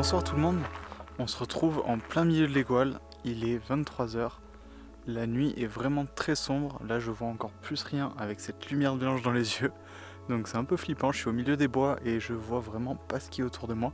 Bonsoir tout le monde, on se retrouve en plein milieu de l'Égoal, il est 23 h. La nuit est vraiment très sombre, là je vois encore plus rien avec cette lumière blanche dans les yeux, donc c'est un peu flippant, je suis au milieu des bois et je vois vraiment pas ce qui est autour de moi.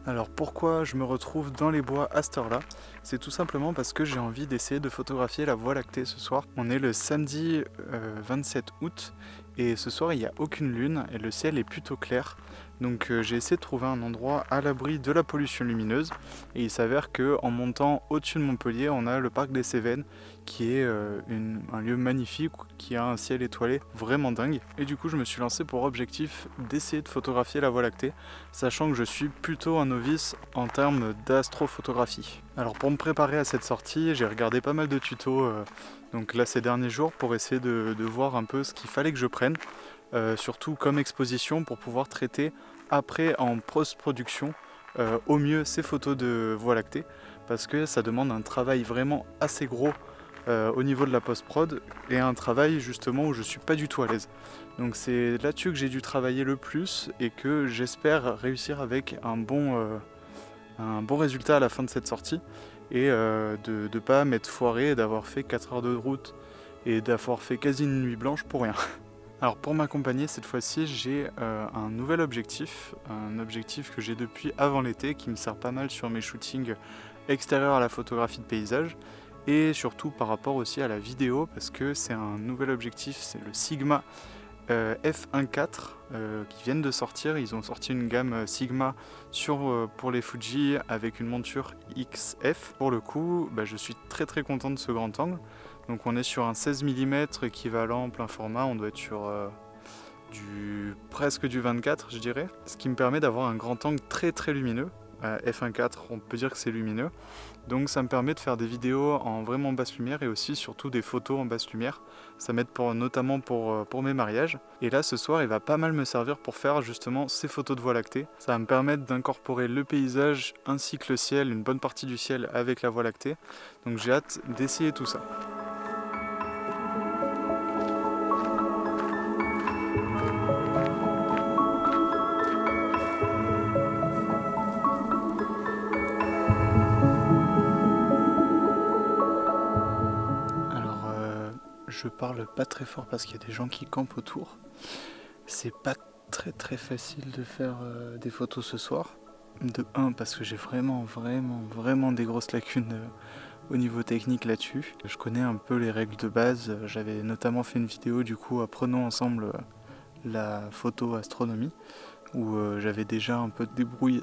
Alors pourquoi je me retrouve dans les bois à cette heure-là? C'est tout simplement parce que j'ai envie d'essayer de photographier la Voie lactée ce soir. On est le samedi 27 août et ce soir il n'y a aucune lune et le ciel est plutôt clair. Donc j'ai essayé de trouver un endroit à l'abri de la pollution lumineuse et il s'avère qu'en montant au-dessus de Montpellier on a le parc des Cévennes qui est un lieu magnifique qui a un ciel étoilé vraiment dingue. Et du coup je me suis lancé pour objectif d'essayer de photographier la Voie lactée, sachant que je suis plutôt un novice en termes d'astrophotographie. Alors pour me préparer à cette sortie, j'ai regardé pas mal de tutos donc là ces derniers jours pour essayer de voir un peu ce qu'il fallait que je prenne, surtout comme exposition pour pouvoir traiter après en post-production au mieux ces photos de Voie lactée, parce que ça demande un travail vraiment assez gros au niveau de la post-prod et un travail justement où je suis pas du tout à l'aise. Donc c'est là-dessus que j'ai dû travailler le plus et que j'espère réussir avec un bon résultat à la fin de cette sortie et de ne pas m'être foiré et d'avoir fait 4 heures de route et d'avoir fait quasi une nuit blanche pour rien. Alors pour m'accompagner cette fois-ci j'ai un nouvel objectif, un objectif que j'ai depuis avant l'été qui me sert pas mal sur mes shootings extérieurs à la photographie de paysage et surtout par rapport aussi à la vidéo parce que c'est un nouvel objectif, c'est le Sigma f1.4 qui viennent de sortir. Ils ont sorti une gamme Sigma pour les Fuji avec une monture XF. Pour le coup, je suis très content de ce grand angle. Donc on est sur un 16 mm équivalent plein format, on doit être sur presque du 24 je dirais. Ce qui me permet d'avoir un grand angle très lumineux. F1.4 on peut dire que c'est lumineux. Donc ça me permet de faire des vidéos en vraiment basse lumière et aussi surtout des photos en basse lumière. Ça m'aide notamment pour mes mariages. Et là ce soir il va pas mal me servir pour faire justement ces photos de Voie lactée. Ça va me permettre d'incorporer le paysage ainsi que le ciel, une bonne partie du ciel avec la Voie lactée. Donc j'ai hâte d'essayer tout ça. Je parle pas très fort parce qu'il y a des gens qui campent autour. C'est pas très facile de faire des photos ce soir. De 1 parce que j'ai vraiment des grosses lacunes au niveau technique là-dessus. Je connais un peu les règles de base. J'avais notamment fait une vidéo du coup apprenons ensemble la photo astronomie où j'avais déjà un peu débrouillé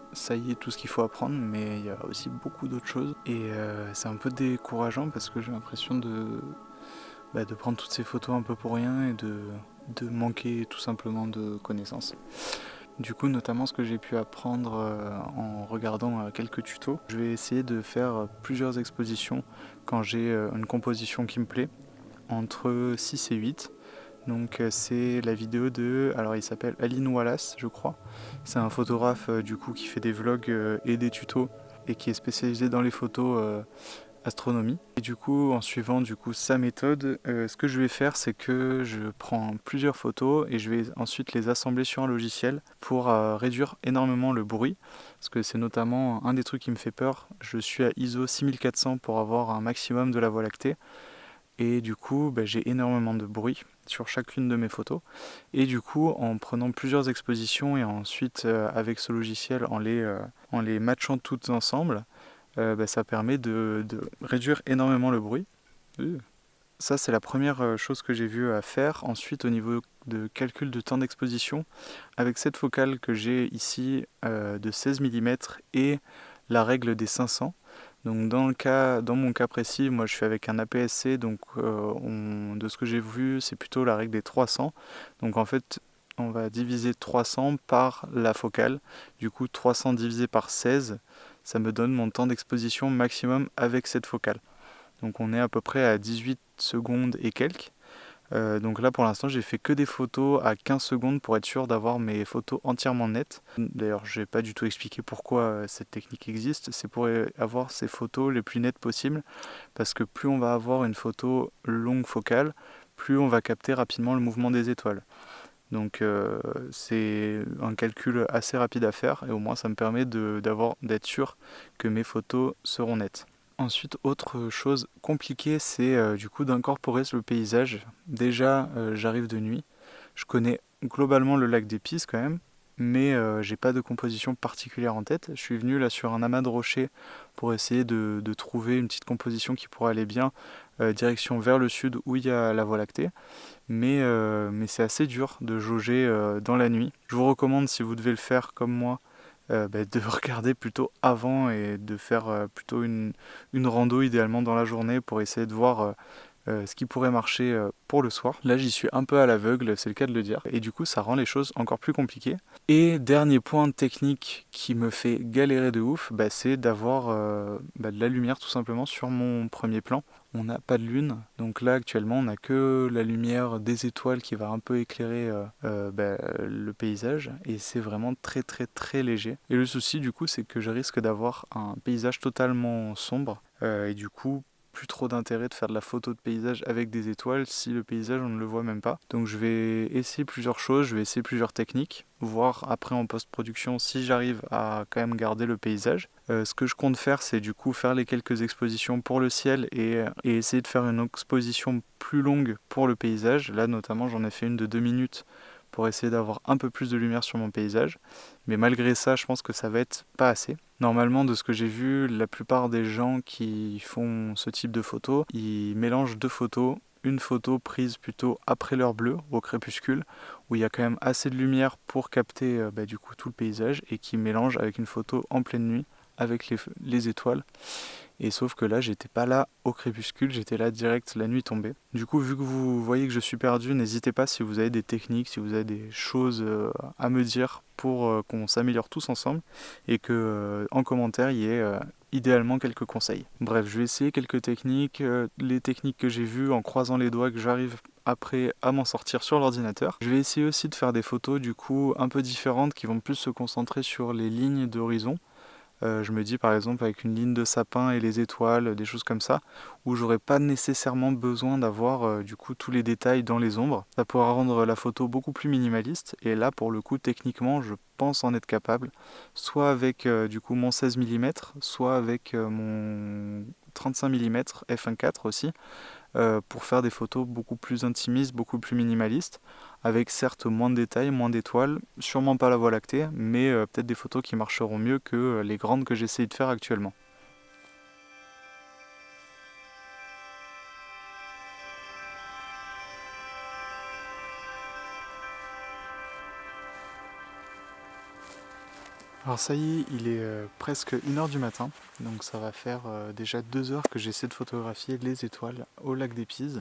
tout ce qu'il faut apprendre, mais il y a aussi beaucoup d'autres choses et c'est un peu décourageant parce que j'ai l'impression de prendre toutes ces photos un peu pour rien et de manquer tout simplement de connaissances. Du coup, notamment ce que j'ai pu apprendre en regardant quelques tutos, je vais essayer de faire plusieurs expositions quand j'ai une composition qui me plaît, entre 6 et 8. Donc c'est la vidéo alors il s'appelle Aline Wallace je crois. C'est un photographe du coup qui fait des vlogs et des tutos et qui est spécialisé dans les photos astronomie. Et du coup, en suivant sa méthode, ce que je vais faire, c'est que je prends plusieurs photos et je vais ensuite les assembler sur un logiciel pour réduire énormément le bruit. Parce que c'est notamment un des trucs qui me fait peur. Je suis à ISO 6400 pour avoir un maximum de la Voie lactée. Et du coup, j'ai énormément de bruit sur chacune de mes photos. Et du coup, en prenant plusieurs expositions et ensuite avec ce logiciel en les matchant toutes ensemble, ça permet de réduire énormément le bruit. Ça, c'est la première chose que j'ai vu à faire. Ensuite, au niveau de calcul de temps d'exposition, avec cette focale que j'ai ici de 16 mm et la règle des 500. Donc dans mon cas précis, moi je suis avec un APS-C, donc de ce que j'ai vu, c'est plutôt la règle des 300. Donc en fait, on va diviser 300 par la focale. Du coup, 300 divisé par 16, ça me donne mon temps d'exposition maximum avec cette focale. Donc on est à peu près à 18 secondes et quelques. Donc là pour l'instant j'ai fait que des photos à 15 secondes pour être sûr d'avoir mes photos entièrement nettes. D'ailleurs je n'ai pas du tout expliqué pourquoi cette technique existe. C'est pour avoir ces photos les plus nettes possibles. Parce que plus on va avoir une photo longue focale, plus on va capter rapidement le mouvement des étoiles. Donc c'est un calcul assez rapide à faire et au moins ça me permet d'être sûr que mes photos seront nettes. Ensuite, autre chose compliquée, c'est du coup d'incorporer le paysage. Déjà, j'arrive de nuit. Je connais globalement le lac des Pisces quand même, mais j'ai pas de composition particulière en tête. Je suis venu là sur un amas de rochers pour essayer de trouver une petite composition qui pourrait aller bien, direction vers le sud où il y a la Voie lactée. Mais c'est assez dur de jauger dans la nuit. Je vous recommande, si vous devez le faire comme moi, de regarder plutôt avant et de faire plutôt une rando idéalement dans la journée pour essayer de voir ce qui pourrait marcher pour le soir. Là, j'y suis un peu à l'aveugle, c'est le cas de le dire. Et du coup, ça rend les choses encore plus compliquées. Et dernier point technique qui me fait galérer de ouf, c'est d'avoir de la lumière tout simplement sur mon premier plan. On n'a pas de lune, donc là actuellement on n'a que la lumière des étoiles qui va un peu éclairer le paysage et c'est vraiment très très très léger. Et le souci du coup c'est que je risque d'avoir un paysage totalement sombre et du coup plus trop d'intérêt de faire de la photo de paysage avec des étoiles si le paysage on ne le voit même pas. Donc je vais essayer plusieurs choses, je vais essayer plusieurs techniques, voir après en post-production si j'arrive à quand même garder le paysage. Ce que je compte faire c'est du coup faire les quelques expositions pour le ciel et essayer de faire une exposition plus longue pour le paysage. Là notamment j'en ai fait une de 2 minutes pour essayer d'avoir un peu plus de lumière sur mon paysage. Mais malgré ça, je pense que ça va être pas assez. Normalement, de ce que j'ai vu, la plupart des gens qui font ce type de photos, ils mélangent deux photos. Une photo prise plutôt après l'heure bleue, au crépuscule, où il y a quand même assez de lumière pour capter du coup tout le paysage, et qui mélange avec une photo en pleine nuit, avec les étoiles. Et sauf que là, j'étais pas là au crépuscule, j'étais là direct la nuit tombée. Du coup, vu que vous voyez que je suis perdu, n'hésitez pas si vous avez des techniques, si vous avez des choses à me dire pour qu'on s'améliore tous ensemble et que en commentaire, il y ait idéalement quelques conseils. Bref, je vais essayer quelques techniques, les techniques que j'ai vues en croisant les doigts que j'arrive après à m'en sortir sur l'ordinateur. Je vais essayer aussi de faire des photos du coup un peu différentes qui vont plus se concentrer sur les lignes d'horizon. Je me dis par exemple avec une ligne de sapin et les étoiles, des choses comme ça, où j'aurais pas nécessairement besoin d'avoir du coup tous les détails dans les ombres. Ça pourra rendre la photo beaucoup plus minimaliste et là pour le coup techniquement je pense en être capable, soit avec du coup mon 16 mm, soit avec mon 35 mm f1.4 aussi, pour faire des photos beaucoup plus intimistes, beaucoup plus minimalistes, avec certes moins de détails, moins d'étoiles, sûrement pas la Voie lactée, mais peut-être des photos qui marcheront mieux que les grandes que j'essaye de faire actuellement. Alors ça y est, il est presque 1h du matin, donc ça va faire déjà 2 heures que j'essaie de photographier les étoiles au lac des Pises.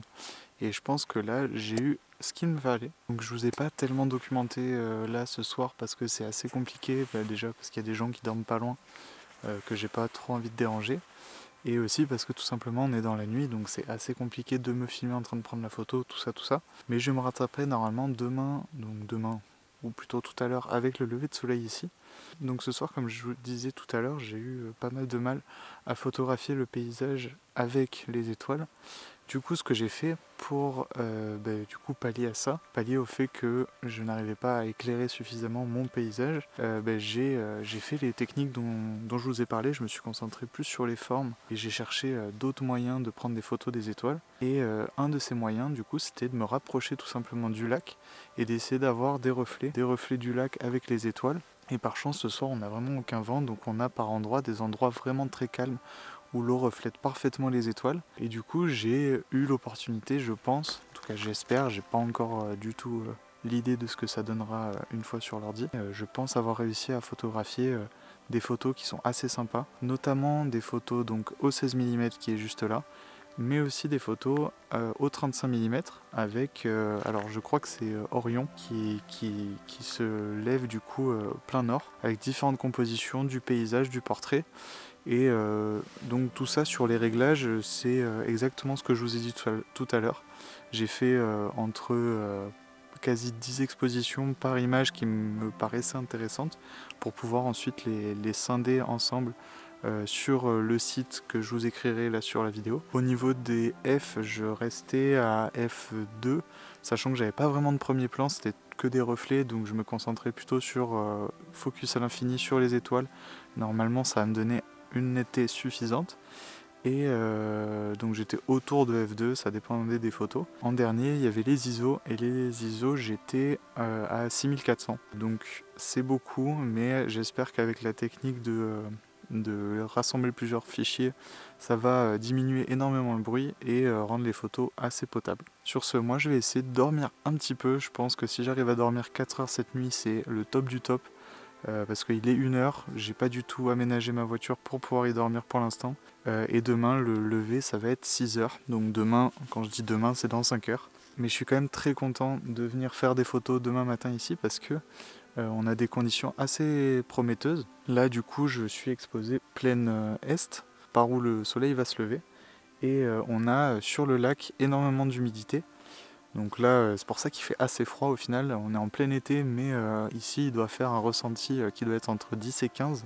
Et je pense que là, j'ai eu ce qu'il me fallait. Donc je vous ai pas tellement documenté là ce soir parce que c'est assez compliqué. Déjà parce qu'il y a des gens qui dorment pas loin, que j'ai pas trop envie de déranger. Et aussi parce que tout simplement on est dans la nuit, donc c'est assez compliqué de me filmer en train de prendre la photo, tout ça, tout ça. Mais je me rattraperai normalement demain, ou plutôt tout à l'heure, avec le lever de soleil ici. Donc ce soir, comme je vous disais tout à l'heure, j'ai eu pas mal de mal à photographier le paysage avec les étoiles. Du coup, ce que j'ai fait pour du coup pallier à ça, pallier au fait que je n'arrivais pas à éclairer suffisamment mon paysage, j'ai fait les techniques dont je vous ai parlé. Je me suis concentré plus sur les formes et j'ai cherché d'autres moyens de prendre des photos des étoiles. Et un de ces moyens, du coup, c'était de me rapprocher tout simplement du lac et d'essayer d'avoir des reflets du lac avec les étoiles. Et par chance, ce soir, on n'a vraiment aucun vent, donc on a par endroits des endroits vraiment très calmes où l'eau reflète parfaitement les étoiles. Et du coup, j'ai eu l'opportunité, je pense, en tout cas j'espère, j'ai pas encore du tout l'idée de ce que ça donnera une fois sur l'ordi. Je pense avoir réussi à photographier des photos qui sont assez sympas, notamment des photos donc au 16 mm qui est juste là, mais aussi des photos au 35 mm avec, alors je crois que c'est Orion qui se lève du coup plein nord, avec différentes compositions du paysage, du portrait. Et donc tout ça sur les réglages, c'est exactement ce que je vous ai dit tout à l'heure. J'ai fait entre quasi 10 expositions par image qui me paraissaient intéressantes pour pouvoir ensuite les scinder ensemble sur le site que je vous écrirai là sur la vidéo. Au niveau des F, je restais à F2, sachant que j'avais pas vraiment de premier plan, c'était que des reflets, donc je me concentrais plutôt sur focus à l'infini sur les étoiles. Normalement ça va me donner une netteté suffisante. Et donc j'étais autour de f2, ça dépendait des photos. En dernier, il y avait les ISO, et les ISO, j'étais à 6400. Donc c'est beaucoup, mais j'espère qu'avec la technique de rassembler plusieurs fichiers, ça va diminuer énormément le bruit et rendre les photos assez potables. Sur ce, moi je vais essayer de dormir un petit peu. Je pense que si j'arrive à dormir 4 heures cette nuit, c'est le top du top. Parce qu'il est 1h, j'ai pas du tout aménagé ma voiture pour pouvoir y dormir pour l'instant. Et demain, le lever, ça va être 6h. Donc demain, quand je dis demain, c'est dans 5 heures. Mais je suis quand même très content de venir faire des photos demain matin ici parce que on a des conditions assez prometteuses. Là, du coup, je suis exposé pleine est, par où le soleil va se lever. Et on a sur le lac énormément d'humidité. Donc là, c'est pour ça qu'il fait assez froid au final. On est en plein été, mais ici, il doit faire un ressenti qui doit être entre 10 et 15.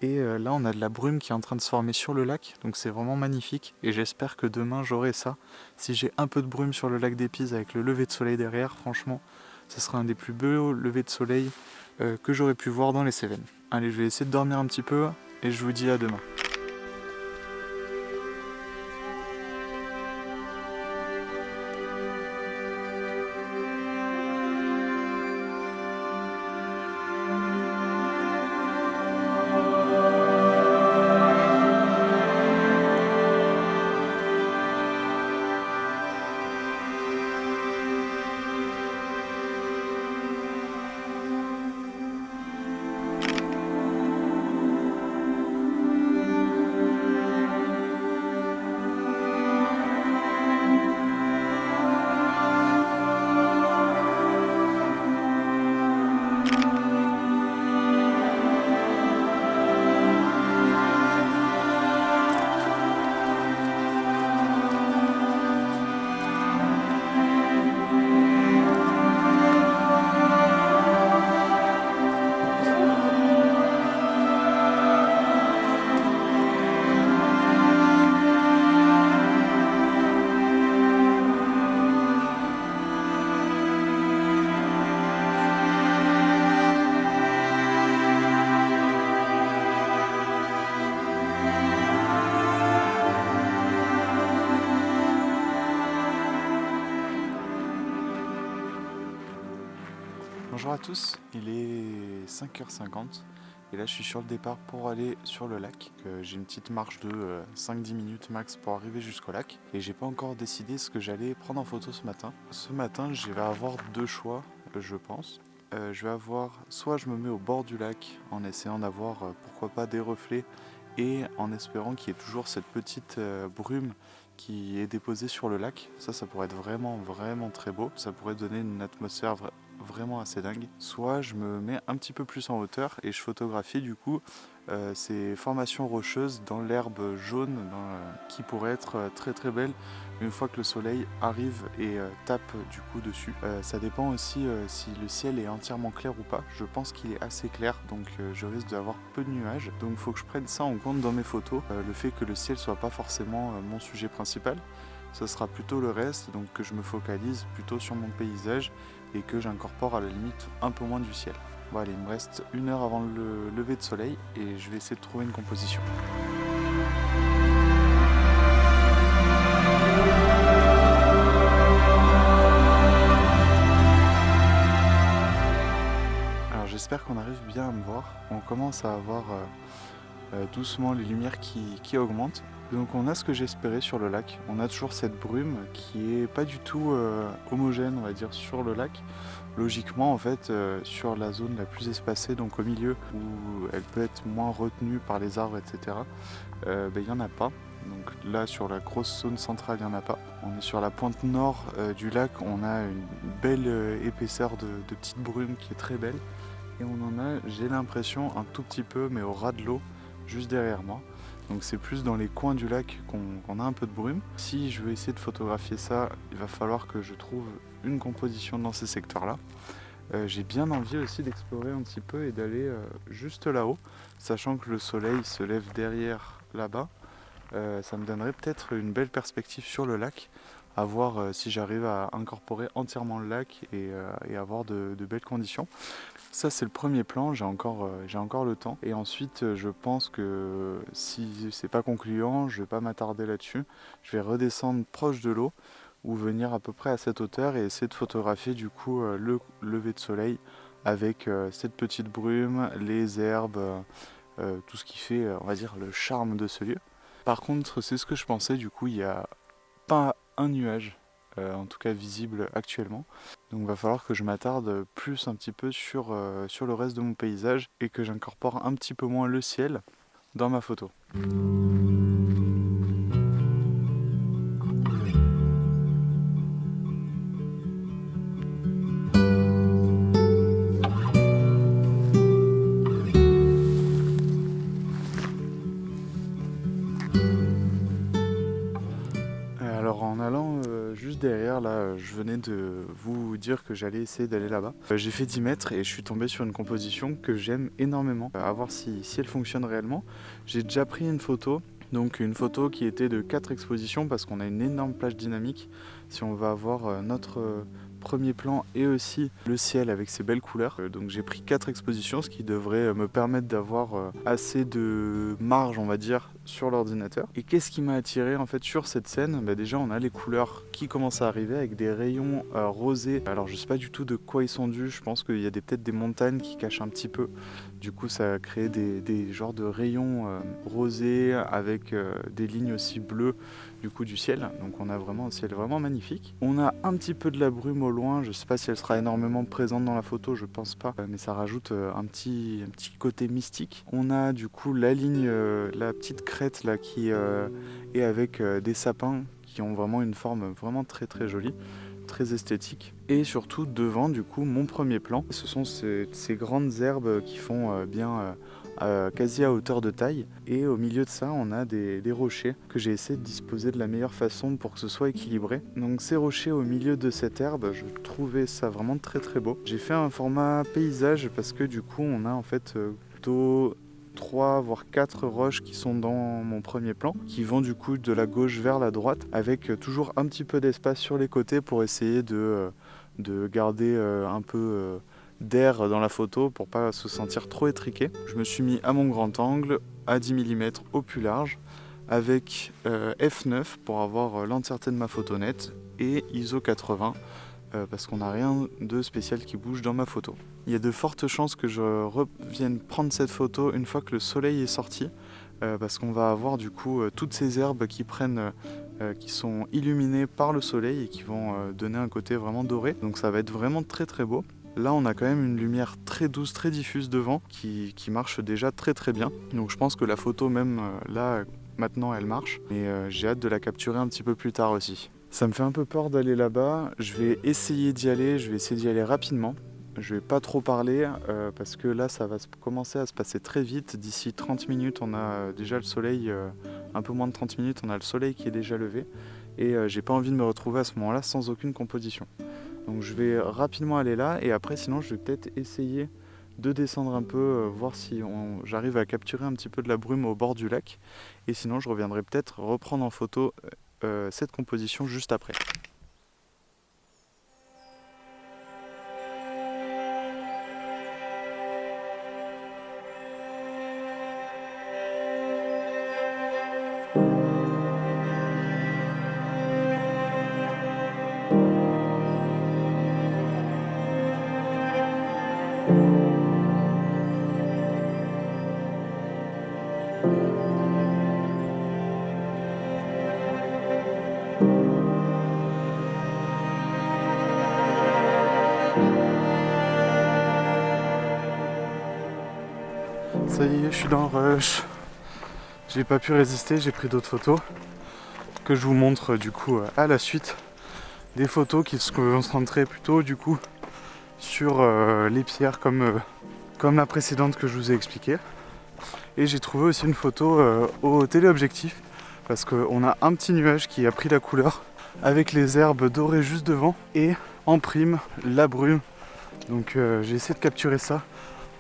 Et là, on a de la brume qui est en train de se former sur le lac. Donc c'est vraiment magnifique. Et j'espère que demain, j'aurai ça. Si j'ai un peu de brume sur le lac des Pises avec le lever de soleil derrière, franchement, ce sera un des plus beaux levers de soleil que j'aurais pu voir dans les Cévennes. Allez, je vais essayer de dormir un petit peu et je vous dis à demain. Bonjour à tous, il est 5h50 et là je suis sur le départ pour aller sur le lac. J'ai une petite marche de 5-10 minutes max pour arriver jusqu'au lac et j'ai pas encore décidé ce que j'allais prendre en photo ce matin. Ce matin je vais avoir deux choix je pense. Je vais avoir soit je me mets au bord du lac en essayant d'avoir pourquoi pas des reflets et en espérant qu'il y ait toujours cette petite brume qui est déposée sur le lac. Ça pourrait être vraiment très beau. Ça pourrait donner une atmosphère vraiment assez dingue. Soit je me mets un petit peu plus en hauteur et je photographie du coup ces formations rocheuses dans l'herbe jaune qui pourrait être très belle une fois que le soleil arrive et tape du coup dessus. Ça dépend aussi si le ciel est entièrement clair ou pas. Je pense qu'il est assez clair donc je risque d'avoir peu de nuages. Donc il faut que je prenne ça en compte dans mes photos. Le fait que le ciel soit pas forcément mon sujet principal. Ce sera plutôt le reste, donc que je me focalise plutôt sur mon paysage et que j'incorpore à la limite un peu moins du ciel. Bon allez, il me reste 1 heure avant le lever de soleil et je vais essayer de trouver une composition. Alors j'espère qu'on arrive bien à me voir. On commence à avoir doucement les lumières qui augmentent. Donc on a ce que j'espérais sur le lac. On a toujours cette brume qui est pas du tout homogène, on va dire, sur le lac. Logiquement, en fait, sur la zone la plus espacée, donc au milieu, où elle peut être moins retenue par les arbres, etc., il n'y en a pas. Donc là, sur la grosse zone centrale, il n'y en a pas. On est sur la pointe nord du lac, on a une belle épaisseur de petite brume qui est très belle. Et on en a, j'ai l'impression, un tout petit peu, mais au ras de l'eau, juste derrière moi. Donc c'est plus dans les coins du lac qu'on a un peu de brume. Si je veux essayer de photographier ça, il va falloir que je trouve une composition dans ces secteurs-là. J'ai bien envie aussi d'explorer un petit peu et d'aller juste là-haut, sachant que le soleil se lève derrière là-bas. Ça me donnerait peut-être une belle perspective sur le lac. à voir si j'arrive à incorporer entièrement le lac et avoir de belles conditions. Ça c'est le premier plan, j'ai encore le temps. Et ensuite je pense que si c'est pas concluant, je vais pas m'attarder là-dessus. Je vais redescendre proche de l'eau ou venir à peu près à cette hauteur et essayer de photographier du coup le lever de soleil avec cette petite brume, les herbes, tout ce qui fait on va dire le charme de ce lieu. Par contre c'est ce que je pensais, du coup il n'y a pas un nuage. En tout cas visible actuellement. Donc il va falloir que je m'attarde plus un petit peu sur le reste de mon paysage et que j'incorpore un petit peu moins le ciel dans ma photo. Alors en allant juste derrière, là, je venais de vous dire que j'allais essayer d'aller là-bas. J'ai fait 10 mètres et je suis tombé sur une composition que j'aime énormément. À voir si elle fonctionne réellement. J'ai déjà pris une photo. Donc une photo qui était de 4 expositions parce qu'on a une énorme plage dynamique. Si on va avoir notre premier plan et aussi le ciel avec ses belles couleurs. Donc j'ai pris 4 expositions, ce qui devrait me permettre d'avoir assez de marge, on va dire, sur l'ordinateur. Et qu'est-ce qui m'a attiré en fait sur cette scène? Déjà on a les couleurs qui commencent à arriver avec des rayons rosés. Alors je sais pas du tout de quoi ils sont dus, je pense qu'il y a peut-être des montagnes qui cachent un petit peu. Du coup ça a créé des genres de rayons rosés avec des lignes aussi bleues du coup du ciel. Donc on a vraiment un ciel vraiment magnifique. On a un petit peu de la brume au loin, je sais pas si elle sera énormément présente dans la photo, je pense pas, mais ça rajoute un petit côté mystique. On a du coup la ligne, la petite crête là qui est avec des sapins qui ont vraiment une forme vraiment très très jolie, très esthétique. Et surtout devant du coup mon premier plan, ce sont ces grandes herbes qui font bien quasi à hauteur de taille, et au milieu de ça on a des rochers que j'ai essayé de disposer de la meilleure façon pour que ce soit équilibré. Donc ces rochers au milieu de cette herbe, je trouvais ça vraiment très très beau. J'ai fait un format paysage parce que du coup on a en fait plutôt 3 voire 4 roches qui sont dans mon premier plan, qui vont du coup de la gauche vers la droite, avec toujours un petit peu d'espace sur les côtés pour essayer de garder un peu d'air dans la photo pour pas se sentir trop étriqué. Je me suis mis à mon grand angle, à 10 mm au plus large, avec f9 pour avoir l'entièreté de ma photo nette, et ISO 80 parce qu'on n'a rien de spécial qui bouge dans ma photo. Il y a de fortes chances que je revienne prendre cette photo une fois que le soleil est sorti, parce qu'on va avoir du coup toutes ces herbes qui sont illuminées par le soleil et qui vont donner un côté vraiment doré. Donc ça va être vraiment très très beau. Là on a quand même une lumière très douce, très diffuse devant qui marche déjà très très bien. Donc je pense que la photo même là maintenant elle marche, mais j'ai hâte de la capturer un petit peu plus tard aussi. Ça me fait un peu peur d'aller là-bas, je vais essayer d'y aller, rapidement. Je vais pas trop parler parce que là ça va commencer à se passer très vite. D'ici 30 minutes on a déjà le soleil, un peu moins de 30 minutes on a le soleil qui est déjà levé, et j'ai pas envie de me retrouver à ce moment-là sans aucune composition. Donc je vais rapidement aller là, et après sinon je vais peut-être essayer de descendre un peu, voir si j'arrive à capturer un petit peu de la brume au bord du lac, et sinon je reviendrai peut-être reprendre en photo cette composition juste après. Ça y est, je suis dans le rush. J'ai pas pu résister, j'ai pris d'autres photos que je vous montre du coup à la suite. Des photos qui se concentraient plutôt du coup sur les pierres comme la précédente que je vous ai expliqué. Et j'ai trouvé aussi une photo au téléobjectif parce qu'on a un petit nuage qui a pris la couleur avec les herbes dorées juste devant et en prime la brume. Donc j'ai essayé de capturer ça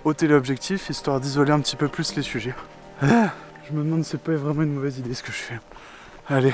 au téléobjectif histoire d'isoler un petit peu plus les sujets. Je me demande si c'est pas vraiment une mauvaise idée ce que je fais. Allez.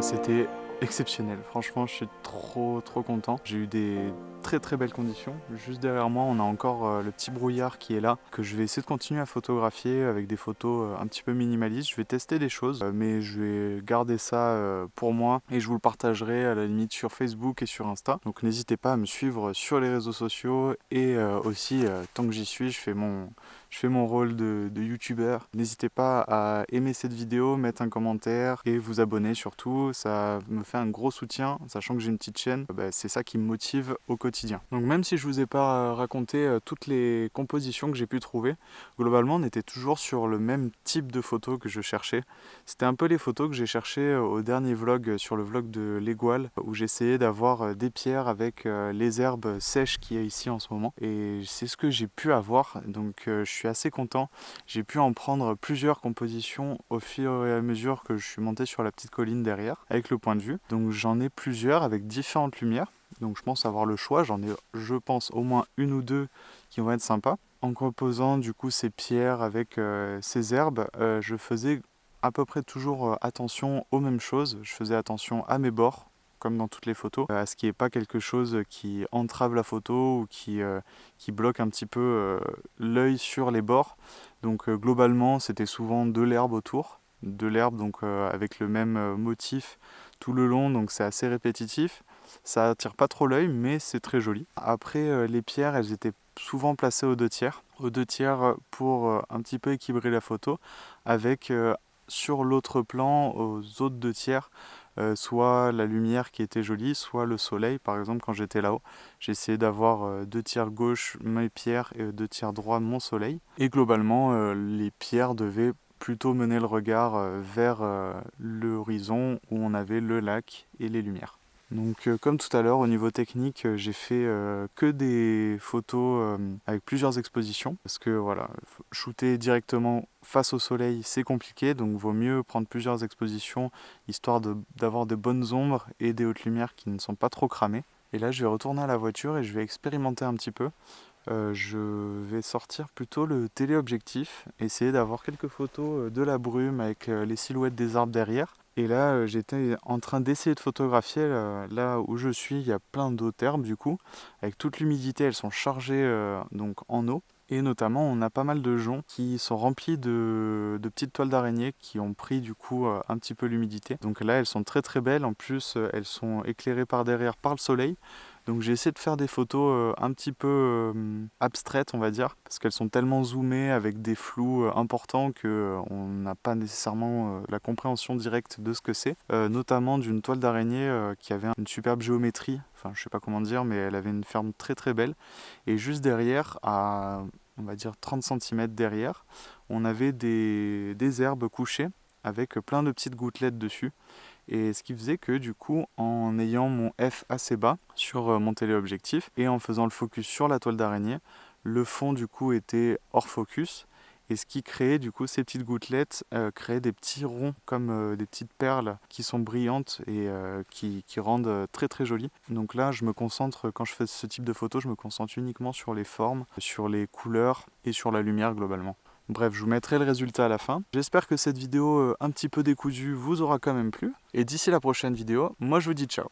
C'était exceptionnel, franchement je suis trop content. J'ai eu des très belles conditions. Juste derrière moi on a encore le petit brouillard qui est là, que je vais essayer de continuer à photographier avec des photos un petit peu minimalistes. Je vais tester des choses mais je vais garder ça pour moi et je vous le partagerai à la limite sur Facebook et sur Insta. Donc n'hésitez pas à me suivre sur les réseaux sociaux et aussi tant que j'y suis je fais mon rôle de youtubeur. N'hésitez pas à aimer cette vidéo, mettre un commentaire et vous abonner surtout. Ça me fait un gros soutien, sachant que j'ai une petite chaîne. C'est ça qui me motive au quotidien. Donc même si je vous ai pas raconté toutes les compositions que j'ai pu trouver, globalement on était toujours sur le même type de photos que je cherchais. C'était un peu les photos que j'ai cherchées au dernier vlog, sur le vlog de l'Égual, où j'essayais d'avoir des pierres avec les herbes sèches qu'il y a ici en ce moment. Et c'est ce que j'ai pu avoir, donc je suis assez content. J'ai pu en prendre plusieurs compositions au fur et à mesure que je suis monté sur la petite colline derrière avec le point de vue. Donc j'en ai plusieurs avec différentes lumières. Donc je pense avoir le choix. J'en ai, je pense, au moins une ou deux qui vont être sympas. En composant du coup ces pierres avec ces herbes, je faisais à peu près toujours attention aux mêmes choses. Je faisais attention à mes bords, comme dans toutes les photos, à ce qu'il n'y ait pas quelque chose qui entrave la photo ou qui bloque un petit peu l'œil sur les bords. Donc globalement c'était souvent de l'herbe autour, de l'herbe donc avec le même motif tout le long, donc c'est assez répétitif. Ça attire pas trop l'œil mais c'est très joli. Après les pierres, elles étaient souvent placées aux 2/3. Aux 2/3 pour un petit peu équilibrer la photo, avec sur l'autre plan, aux autres 2/3, soit la lumière qui était jolie, soit le soleil. Par exemple, quand j'étais là-haut, j'ai essayé d'avoir 2/3 gauche mes pierres et 2/3 droit mon soleil. Et globalement, les pierres devaient plutôt mener le regard vers l'horizon où on avait le lac et les lumières. Donc comme tout à l'heure, au niveau technique, j'ai fait que des photos avec plusieurs expositions, parce que voilà, shooter directement face au soleil c'est compliqué, donc vaut mieux prendre plusieurs expositions histoire d'avoir de bonnes ombres et des hautes lumières qui ne sont pas trop cramées. Et là je vais retourner à la voiture et je vais expérimenter un petit peu. Je vais sortir plutôt le téléobjectif, essayer d'avoir quelques photos de la brume avec les silhouettes des arbres derrière. Et là, j'étais en train d'essayer de photographier, là où je suis, il y a plein d'autres herbes du coup. Avec toute l'humidité, elles sont chargées donc en eau. Et notamment, on a pas mal de joncs qui sont remplis de petites toiles d'araignée qui ont pris du coup un petit peu l'humidité. Donc là, elles sont très belles. En plus, elles sont éclairées par derrière par le soleil. Donc j'ai essayé de faire des photos un petit peu abstraites, on va dire, parce qu'elles sont tellement zoomées avec des flous importants qu'on n'a pas nécessairement la compréhension directe de ce que c'est. Notamment d'une toile d'araignée qui avait une superbe géométrie, enfin je sais pas comment dire, mais elle avait une forme très belle. Et juste derrière, à on va dire 30 cm derrière, on avait des herbes couchées avec plein de petites gouttelettes dessus. Et ce qui faisait que du coup, en ayant mon f assez bas sur mon téléobjectif et en faisant le focus sur la toile d'araignée, le fond du coup était hors focus. Et ce qui créait du coup ces petites gouttelettes créait des petits ronds comme des petites perles qui sont brillantes et qui rendent très jolies. Donc là je me concentre, quand je fais ce type de photo, je me concentre uniquement sur les formes, sur les couleurs et sur la lumière globalement. Bref, je vous mettrai le résultat à la fin. J'espère que cette vidéo un petit peu décousue vous aura quand même plu. Et d'ici la prochaine vidéo, moi je vous dis ciao.